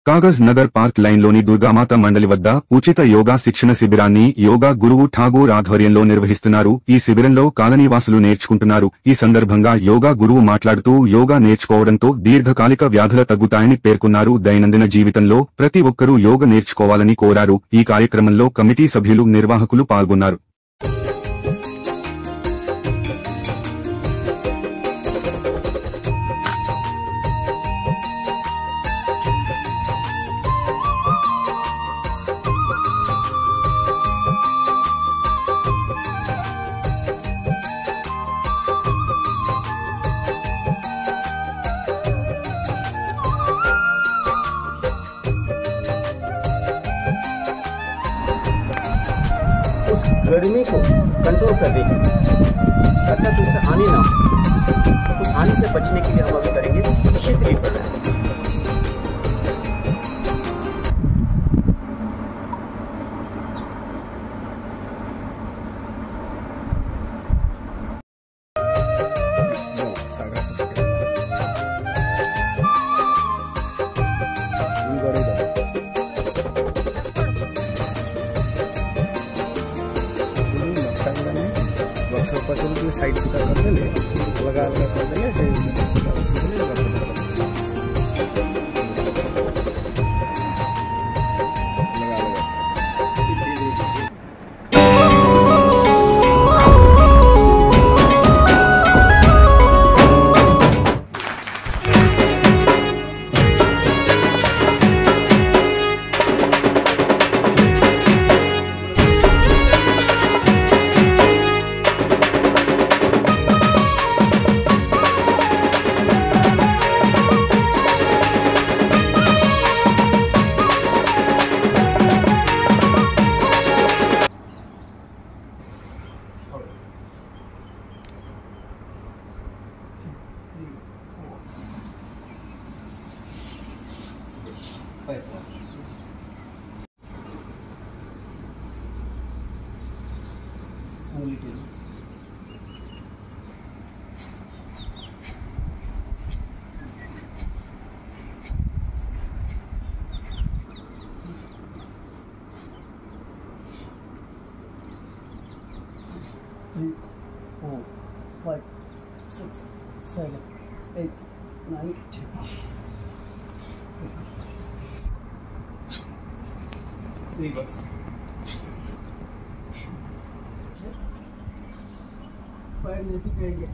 Kagaz Nagar park లైన్లోని Durgamata మండలి వద్ద ఉచిత యోగా శిక్షణ శిబిరాన్ని యోగా గురువు ఠాగూర్ ఆధ్వర్యంలో నిర్వహిస్తున్నారు. ఈ శిబిరంలో కాలనీవాసులు నేర్చుకుంటున్నారు. ఈ సందర్భంగా యోగా గురువు మాట్లాడుతూ యోగా నేర్చుకోవడంతో దీర్ఘకాలిక వ్యాధుల తగ్గుతాయని పేర్కొన్నారు. దైనందిన జీవితంలో ప్రతి ఒక్కరూ యోగా నేర్చుకోవాలని కోరారు. ఈ కార్యక్రమంలో కమిటీ సభ్యులు, నిర్వాహకులు పాల్గొన్నారు. उस गर्मी को कंट्रोल कर देगी, अर्थात उससे हानि ना हो। उस हानि से बचने के लिए हम अभी करेंगे शीतली प्रदान। साइड सीधा कर देंगे, लगा कर देंगे Three, 4, 5, 6, 7, 8, 9, 10. Reverse. पैर नीचे करेंगे,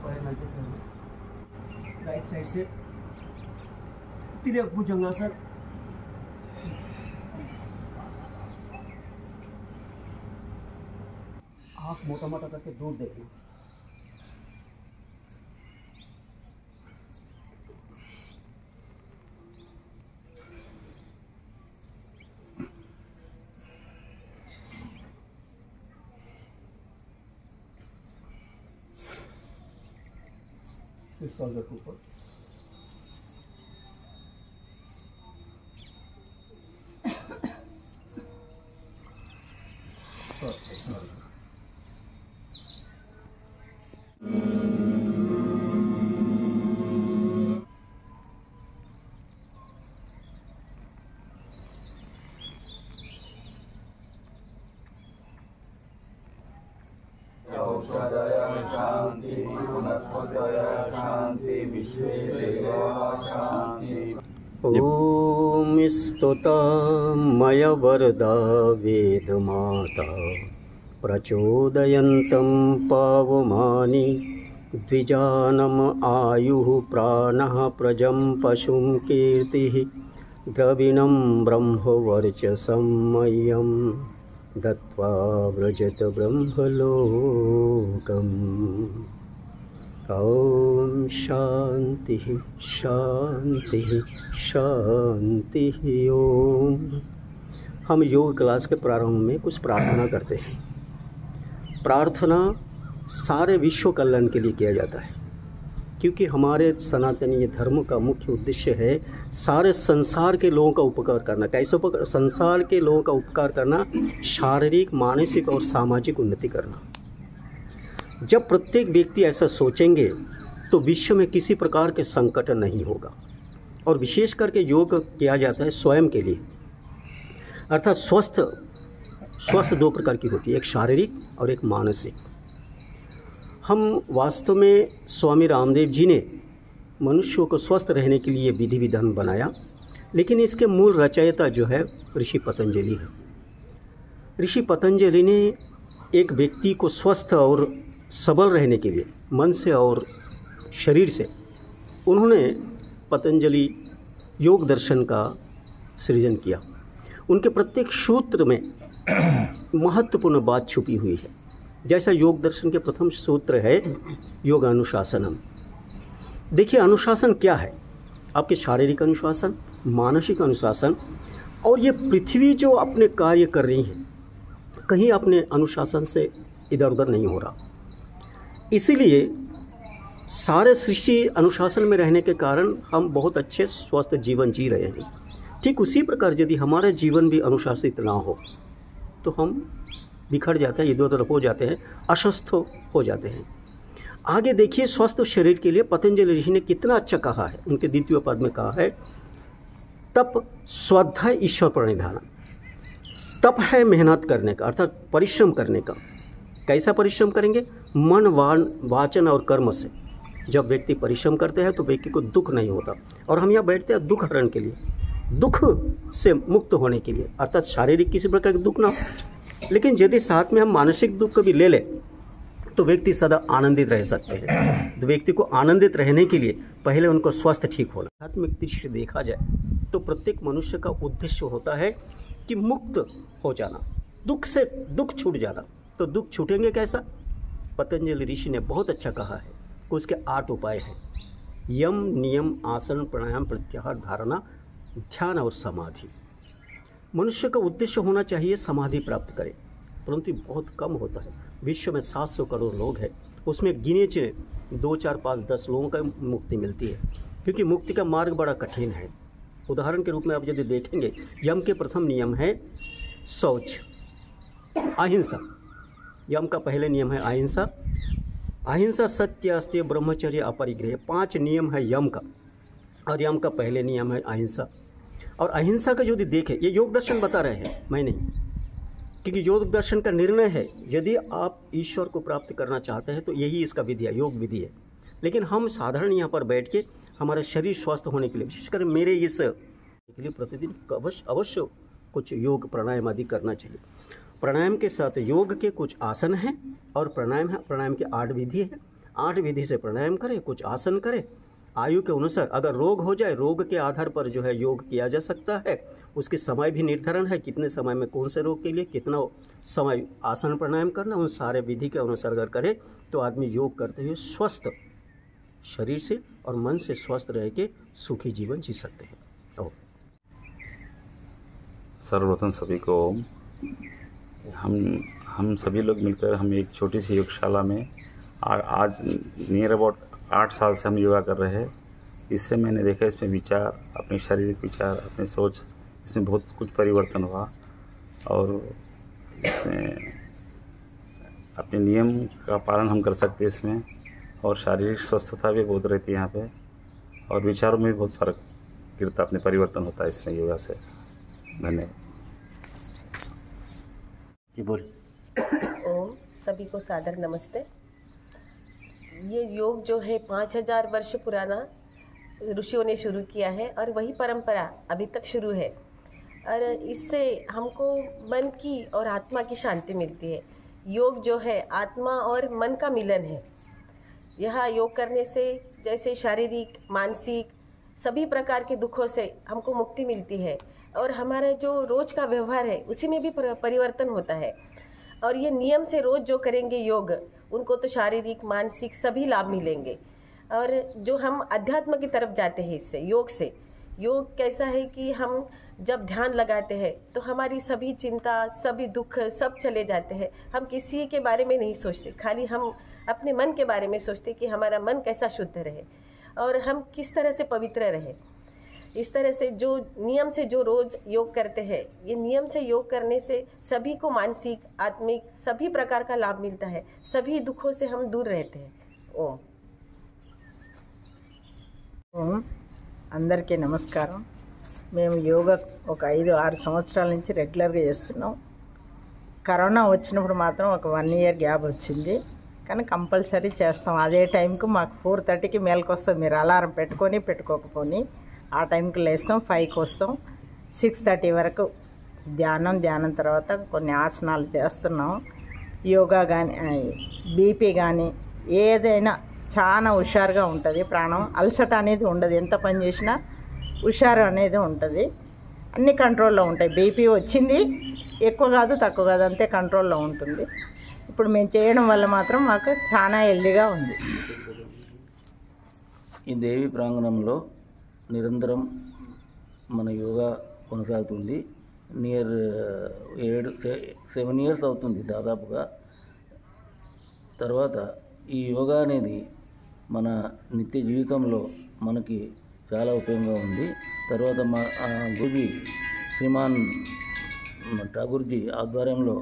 पैर नीचे करेंगे। राइट साइड से तिरक भुजंगासन। हाथ मोटा मोटा करके दूर देखना। फिर शोल्डर के ऊपर शांति वनस्पतय शांति विश्वे देवा शांति। ओम स्तुतमय वरदा वेदमाता प्रचोदयन्तं पावमानि द्विजानम आयुः प्राणः प्रजं पशुं कीर्तिः द्रविणं ब्रह्मवर्चसं मह्यं दत्वा व्रजत ब्रह्मलोकम्। ओम शांति शांति शांति। ओम। हम योग क्लास के प्रारंभ में कुछ प्रार्थना करते हैं। प्रार्थना सारे विश्व कल्याण के लिए किया जाता है, क्योंकि हमारे सनातनी धर्म का मुख्य उद्देश्य है सारे संसार के लोगों का उपकार करना। कैसे उपकार? संसार के लोगों का उपकार करना, शारीरिक, मानसिक और सामाजिक उन्नति करना। जब प्रत्येक व्यक्ति ऐसा सोचेंगे तो विश्व में किसी प्रकार के संकट नहीं होगा। और विशेष करके योग किया जाता है स्वयं के लिए, अर्थात स्वस्थ दो प्रकार की होती है, एक शारीरिक और एक मानसिक। हम वास्तव में स्वामी रामदेव जी ने मनुष्यों को स्वस्थ रहने के लिए विधि विधान बनाया, लेकिन इसके मूल रचयिता जो है ऋषि पतंजलि है। ऋषि पतंजलि ने एक व्यक्ति को स्वस्थ और सबल रहने के लिए मन से और शरीर से उन्होंने पतंजलि योग दर्शन का सृजन किया। उनके प्रत्येक सूत्र में महत्वपूर्ण बात छुपी हुई है। जैसा योग दर्शन के प्रथम सूत्र है योग अनुशासनम। देखिए अनुशासन क्या है, आपके शारीरिक अनुशासन, मानसिक अनुशासन, और ये पृथ्वी जो अपने कार्य कर रही है कहीं अपने अनुशासन से इधर उधर नहीं हो रहा। इसीलिए सारे सृष्टि अनुशासन में रहने के कारण हम बहुत अच्छे स्वस्थ जीवन जी रहे हैं। ठीक उसी प्रकार यदि हमारा जीवन भी अनुशासित ना हो तो हम बिखर जाते हैं, इधर उधर हो जाते हैं, अस्वस्थ हो जाते हैं। आगे देखिए स्वस्थ शरीर के लिए पतंजलि ऋषि ने कितना अच्छा कहा है। उनके द्वितीय पद में कहा है तप स्वाध्याय ईश्वर प्रणिधान। तप है मेहनत करने का, अर्थात परिश्रम करने का। कैसा परिश्रम करेंगे? मन वाचन और कर्म से। जब व्यक्ति परिश्रम करते हैं तो व्यक्ति को दुख नहीं होता। और हम यहाँ बैठते हैं दुख हरण के लिए, दुख से मुक्त होने के लिए, अर्थात शारीरिक किसी प्रकार का दुख ना हो। लेकिन यदि साथ में हम मानसिक दुख को भी ले लें तो व्यक्ति सदा आनंदित रह सकते हैं। तो व्यक्ति को आनंदित रहने के लिए पहले उनको स्वस्थ ठीक होना। आध्यात्मिक दृष्टि से देखा जाए तो प्रत्येक मनुष्य का उद्देश्य होता है कि मुक्त हो जाना, दुख से दुख छूट जाना। तो दुख छूटेंगे कैसा? पतंजलि ऋषि ने बहुत अच्छा कहा है कि उसके 8 उपाय हैं। यम, नियम, आसन, प्राणायाम, प्रत्याहार, धारणा, ध्यान और समाधि। मनुष्य का उद्देश्य होना चाहिए समाधि प्राप्त करे, परंतु बहुत कम होता है। विश्व में 700 करोड़ लोग हैं, उसमें गिने चुने 2, 4, 5, 10 लोगों का मुक्ति मिलती है, क्योंकि मुक्ति का मार्ग बड़ा कठिन है। उदाहरण के रूप में आप यदि देखेंगे, यम के प्रथम नियम है शौच, अहिंसा। यम का पहले नियम है अहिंसा। अहिंसा, सत्य, अस्त्य, ब्रह्मचर्य, अपरिग्रह, 5 नियम है यम का, और यम का पहले नियम है अहिंसा। और अहिंसा का यदि देखें, ये योग दर्शन बता रहे हैं, मैं नहीं, क्योंकि योग दर्शन का निर्णय है यदि आप ईश्वर को प्राप्त करना चाहते हैं तो यही इसका विधि है, योग विधि है। लेकिन हम साधारण यहाँ पर बैठ के हमारा शरीर स्वस्थ होने के लिए, विशेषकर मेरे इस के लिए प्रतिदिन अवश्य कुछ योग प्राणायाम आदि करना चाहिए। प्राणायाम के साथ योग के कुछ आसन हैं और प्राणायाम है। प्राणायाम की 8 विधि है। 8 विधि से प्राणायाम करें, कुछ आसन करें। आयु के अनुसार अगर रोग हो जाए, रोग के आधार पर जो है योग किया जा सकता है। उसके समय भी निर्धारण है, कितने समय में कौन से रोग के लिए कितना समय आसन प्राणायाम करना। उन सारे विधि के अनुसार अगर करे तो आदमी योग करते हुए स्वस्थ शरीर से और मन से स्वस्थ रह के सुखी जीवन जी सकते हैं। और सर्वप्रथम सभी को हम सभी लोग मिलकर हम एक छोटी सी योगशाला में आज नियर अबाउट 8 साल से हम योगा कर रहे हैं। इससे मैंने देखा इसमें विचार, अपने शारीरिक विचार, अपनी सोच, इसमें बहुत कुछ परिवर्तन हुआ। और इसमें अपने नियम का पालन हम कर सकते हैं इसमें, और शारीरिक स्वस्थता भी बहुत रहती है यहाँ पे, और विचारों में भी बहुत फर्क गिरता, अपने परिवर्तन होता है इसमें योगा से। धन्यवाद। जी बोल। ओम, सभी को सादर नमस्ते। ये योग जो है 5000 वर्ष पुराना ऋषियों ने शुरू किया है और वही परंपरा अभी तक शुरू है। और इससे हमको मन की और आत्मा की शांति मिलती है। योग जो है आत्मा और मन का मिलन है। यह योग करने से जैसे शारीरिक, मानसिक सभी प्रकार के दुखों से हमको मुक्ति मिलती है, और हमारा जो रोज का व्यवहार है उसी में भी परिवर्तन होता है। और ये नियम से रोज जो करेंगे योग, उनको तो शारीरिक, मानसिक सभी लाभ मिलेंगे। और जो हम अध्यात्म की तरफ जाते हैं इससे, योग से, योग कैसा है कि हम जब ध्यान लगाते हैं तो हमारी सभी चिंता, सभी दुख सब चले जाते हैं। हम किसी के बारे में नहीं सोचते, खाली हम अपने मन के बारे में सोचते कि हमारा मन कैसा शुद्ध रहे और हम किस तरह से पवित्र रहे। इस तरह से जो नियम से जो रोज योग करते हैं, ये नियम से योग करने से सभी को मानसिक, आत्मिक सभी प्रकार का लाभ मिलता है। सभी दुखों से हम दूर रहते हैं। ओम। అందరికీ నమస్కారం. మేము యోగా ఒక 5-6 సంవత్సరాల నుంచి రెగ్యులర్గా చేస్తున్నాం. కరోనా వచ్చినప్పుడు మాత్రం ఒక 1 ఇయర్ గ్యాప్ వచ్చింది, కానీ కంపల్సరీ చేస్తాం. అదే టైంకి మాకు 4:30కి మేలకు వస్తాం. మీరు అలారం పెట్టుకొని పెట్టుకోకపోని ఆ టైంకి లేస్తాం. 5కి వస్తాం. 6:30 వరకు ధ్యానం తర్వాత కొన్ని ఆసనాలు చేస్తున్నాం. యోగా కానీ బీపీ కానీ ఏదైనా చాలా హుషారుగా ఉంటుంది. ప్రాణం అలసట అనేది ఉండదు. ఎంత పని చేసినా హుషారు అనేది ఉంటుంది. అన్ని కంట్రోల్లో ఉంటాయి. బీపీ వచ్చింది ఎక్కువ కాదు తక్కువ కాదు, అంతే కంట్రోల్లో ఉంటుంది. ఇప్పుడు మేము చేయడం వల్ల మాత్రం మాకు చాలా హెల్దీగా ఉంది. ఈ దేవి ప్రాంగణంలో నిరంతరం మన యోగా కొనసాగుతుంది. నియర్ 7 ఇయర్స్ అవుతుంది దాదాపుగా. తర్వాత ఈ యోగా అనేది మన నిత్య జీవితంలో మనకి చాలా ఉపయోగంగా ఉంది. తర్వాత మా గురుజీ శ్రీమాన్ ఠాగూర్జీ ఆధ్వర్యంలో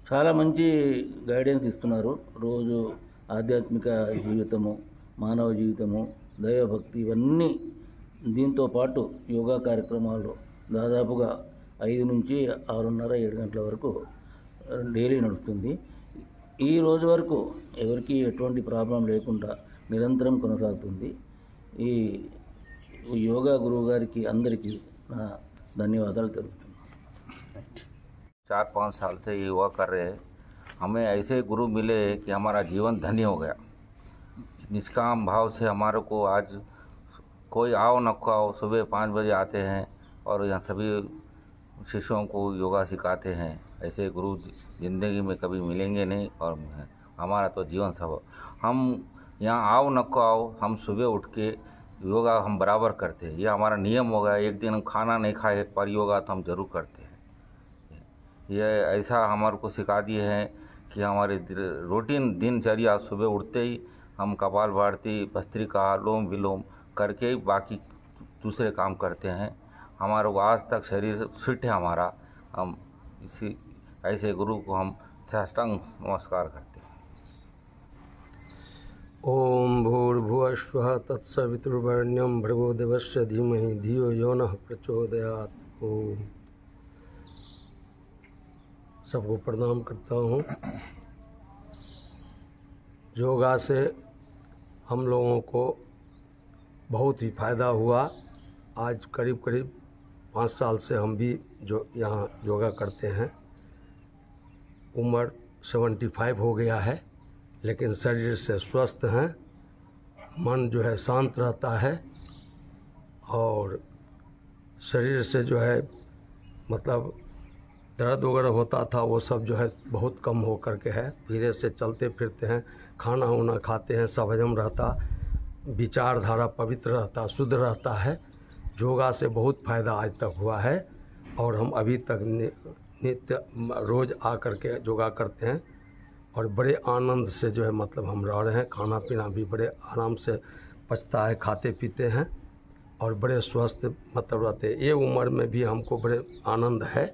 చాలా మంచి గైడెన్స్ ఇస్తున్నారు. రోజు ఆధ్యాత్మిక జీవితము, మానవ జీవితము, దైవభక్తి ఇవన్నీ దీంతో పాటు యోగా కార్యక్రమాలు దాదాపుగా 5 నుంచి 6:30-7 గంటల వరకు డైలీ నడుస్తుంది. ఈ రోజు వరకు ఎవరికి ఎటువంటి ప్రాబ్లం లేకుండా నిరంతరం కొనసాగుతుంది. ఈ యోగా గురువు గారికి అందరికీ నా ధన్యవాదాలు తెలుపుతున్నాను. 4-5 साल से ये योगा कर रहे हैं. हमें ऐसे गुरु मिले कि हमारा जीवन धन्य हो गया. निष्काम भाव से हमारे को आज कोई आओ न आओ सुबह 5 बजे आते हैं और यहाँ सभी शिष्यों को योगा सिखाते हैं. ऐसे गुरु ज़िंदगी में कभी मिलेंगे नहीं और हमारा तो जीवन सब. हम यहाँ आओ न आओ, हम सुबह उठ के योगा हम बराबर करते हैं. ये हमारा नियम हो गया. एक दिन हम खाना नहीं खाए पर योगा तो हम ज़रूर करते हैं. ये ऐसा हमारे को सिखा दिए हैं कि हमारे रूटीन दिनचर्या सुबह उठते ही हम कपाल भारती, भस्त्रिका, लोम विलोम करके बाकी दूसरे काम करते हैं. हमारे को आज तक शरीर फिट है हमारा. हम इसी ऐसे गुरु को हम साष्टांग नमस्कार करते हैं. ओम भूर्भुवस्वः तत्सवितुर्वरेण्यं भर्गो देवस्य धीमहि धियो यो नः प्रचोदयात्. ओम. सबको प्रणाम करता हूँ. योगा से हम लोगों को बहुत ही फ़ायदा हुआ. आज करीब 5 साल से हम भी जो यहाँ योगा करते हैं. उम्र 75 हो गया है, लेकिन शरीर से स्वस्थ हैं. मन जो है शांत रहता है और शरीर से जो है मतलब दर्द वगैरह होता था वो सब जो है बहुत कम हो करके है. धीरे से चलते फिरते हैं, खाना वाना खाते हैं, सब हजम रहता, विचारधारा पवित्र रहता, शुद्ध रहता है. योगा से बहुत फ़ायदा आज तक हुआ है और हम अभी तक नित्य रोज़ आ कर के योगा करते हैं और बड़े आनंद से जो है मतलब हम रह रहे हैं. खाना पीना भी बड़े आराम से पचता है, खाते पीते हैं और बड़े स्वस्थ मतलब रहते हैं. ये उम्र में भी हमको बड़े आनंद है.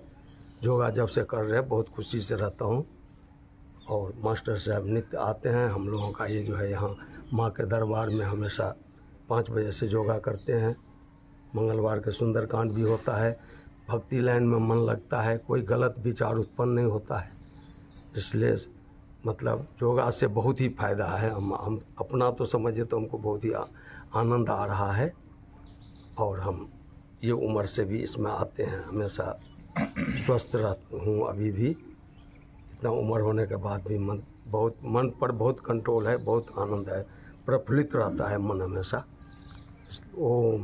योगा जब से कर रहे हैं बहुत खुशी से रहता हूँ. और मास्टर साहब नित्य आते हैं. हम लोगों का ये जो है यहाँ माँ के दरबार में हमेशा 5 बजे से योगा करते हैं. मंगलवार के सुंदरकांड भी होता है. भक्ति लाइन में मन लगता है, कोई गलत विचार उत्पन्न नहीं होता है. इसलिए मतलब योगा से बहुत ही फ़ायदा है. हम अपना तो समझे तो हमको बहुत ही आनंद आ रहा है और हम ये उम्र से भी इसमें आते हैं. हमेशा स्वस्थ रहता हूँ. अभी भी इतना उम्र होने के बाद भी मन पर बहुत कंट्रोल है, बहुत आनंद है, प्रफुल्लित रहता है मन हमेशा. ओम.